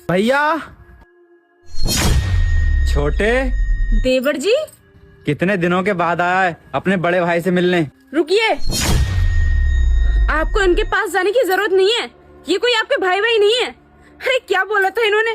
भैया। छोटे। देवर जी। कितने दिनों के बाद आया है अपने बड़े भाई से मिलने। रुकिए, आपको इनके पास जाने की जरूरत नहीं है, ये कोई आपके भाई भाई नहीं है। अरे क्या बोला था इन्होंने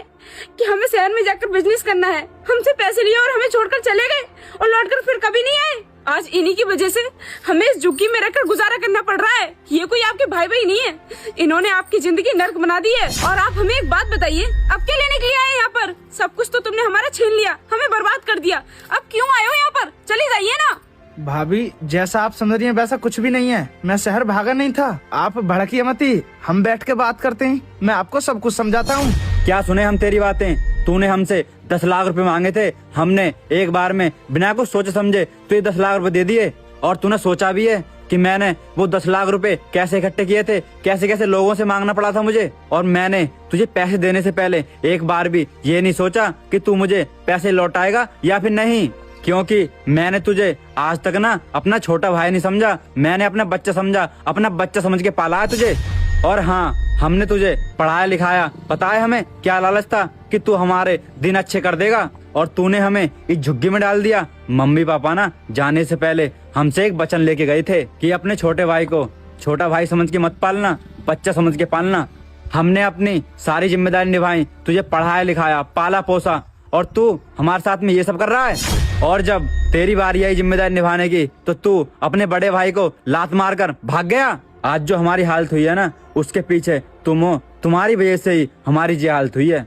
कि हमें शहर में जाकर बिजनेस करना है, हमसे पैसे लिए और हमें छोड़कर चले गए और लौटकर फिर कभी नहीं आए। आज इन्हीं की वजह से हमें इस झुग्गी में रहकर गुजारा करना पड़ रहा है। ये कोई आपके भाई भाई नहीं है, इन्होंने आपकी जिंदगी नर्क बना दी है। और आप हमें एक बात बताइए, अब क्या लेने के लिए आए यहाँ पर? सब कुछ तो तुमने हमारा छीन लिया, हमें बर्बाद कर दिया, अब क्यों आए हो यहाँ पर? चली जाइए ना। भाभी, जैसा आप समझ रही हैं वैसा कुछ भी नहीं है। मैं शहर भागा नहीं था, आप भड़किए मती। हम बैठ के बात करते हैं, मैं आपको सब कुछ समझाता हूँ। क्या सुने हम तेरी बातें? तूने हमसे 10 लाख रुपए मांगे थे, हमने एक बार में बिना कुछ सोचे समझे तुझे 10 लाख रुपए दे दिए। और तूने सोचा भी है कि मैंने वो 10 लाख रुपए कैसे इकट्ठे किए थे, कैसे कैसे लोगों से मांगना पड़ा था मुझे। और मैंने तुझे पैसे देने से पहले एक बार भी ये नहीं सोचा कि तू मुझे पैसे लौटाएगा या फिर नहीं, क्योंकि मैंने तुझे आज तक ना अपना छोटा भाई नहीं समझा, मैंने अपना बच्चा समझा, अपना बच्चा समझ के पाला है तुझे। और हाँ, हमने तुझे पढ़ाया लिखाया, पता है हमें क्या लालच था कि तू हमारे दिन अच्छे कर देगा, और तूने हमें इस झुग्गी में डाल दिया। मम्मी पापा ना जाने से पहले हमसे एक वचन लेके गए थे कि अपने छोटे भाई को छोटा भाई समझ के मत पालना, बच्चा समझ के पालना। हमने अपनी सारी जिम्मेदारी निभाई, तुझे पढ़ाया लिखाया, पाला पोसा, और तू हमारे साथ में ये सब कर रहा है। और जब तेरी बारी आई जिम्मेदारी निभाने की तो तू अपने बड़े भाई को लात मार कर भाग गया। आज जो हमारी हालत हुई है ना, उसके पीछे तुम हो, तुम्हारी वजह से ही हमारी ये हालत हुई है।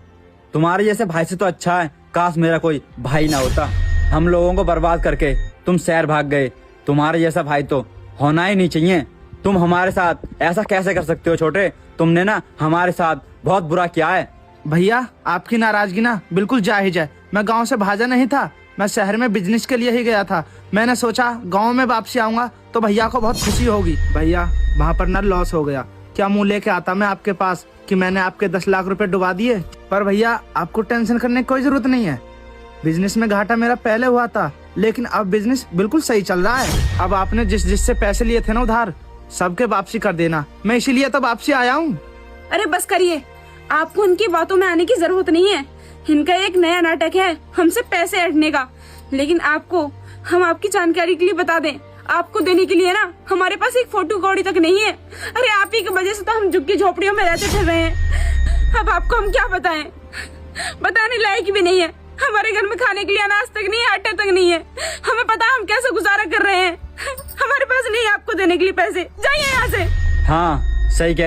तुम्हारे जैसे भाई से तो अच्छा है काश मेरा कोई भाई ना होता। हम लोगों को बर्बाद करके तुम शहर भाग गए, तुम्हारे जैसा भाई तो होना ही नहीं चाहिए। तुम हमारे साथ ऐसा कैसे कर सकते हो छोटे? तुमने ना हमारे साथ बहुत बुरा किया है। भैया, आपकी नाराजगी ना बिल्कुल जायज है। मैं गाँव से भाजा नहीं था, मैं शहर में बिजनेस के लिए ही गया था। मैंने सोचा गांव में वापसी आऊंगा तो भैया को बहुत खुशी होगी। भैया, वहाँ पर ना लॉस हो गया, क्या मुंह लेके आता मैं आपके पास कि मैंने आपके 10 लाख रुपए डुबा दिए? पर भैया, आपको टेंशन करने की कोई जरूरत नहीं है। बिजनेस में घाटा मेरा पहले हुआ था, लेकिन अब बिजनेस बिल्कुल सही चल रहा है। अब आपने जिससे पैसे लिए थे ना उधार, सबके वापसी कर देना। मैं इसीलिए तो वापसी आया हूँ। अरे बस करिए, आपको उनकी बातों में आने की जरूरत नहीं है। इनका एक नया नाटक है हमसे पैसे ऐंठने का। लेकिन आपको हम आपकी जानकारी के लिए बता दें, आपको देने के लिए ना हमारे पास एक फोटो कौड़ी तक नहीं है। अरे आप ही की वजह से तो हम झुग्गी झोपड़ियों में रहते फिर रहे हैं। अब आपको हम क्या बताएं, बताने लायक भी नहीं है। हमारे घर में खाने के लिए अनाज तक नहीं है, आटे तक नहीं है। हमें पता है हम कैसे गुजारा कर रहे हैं। हमारे पास नहीं है आपको देने के लिए पैसे, जाइए यहाँ से। हाँ, सही कह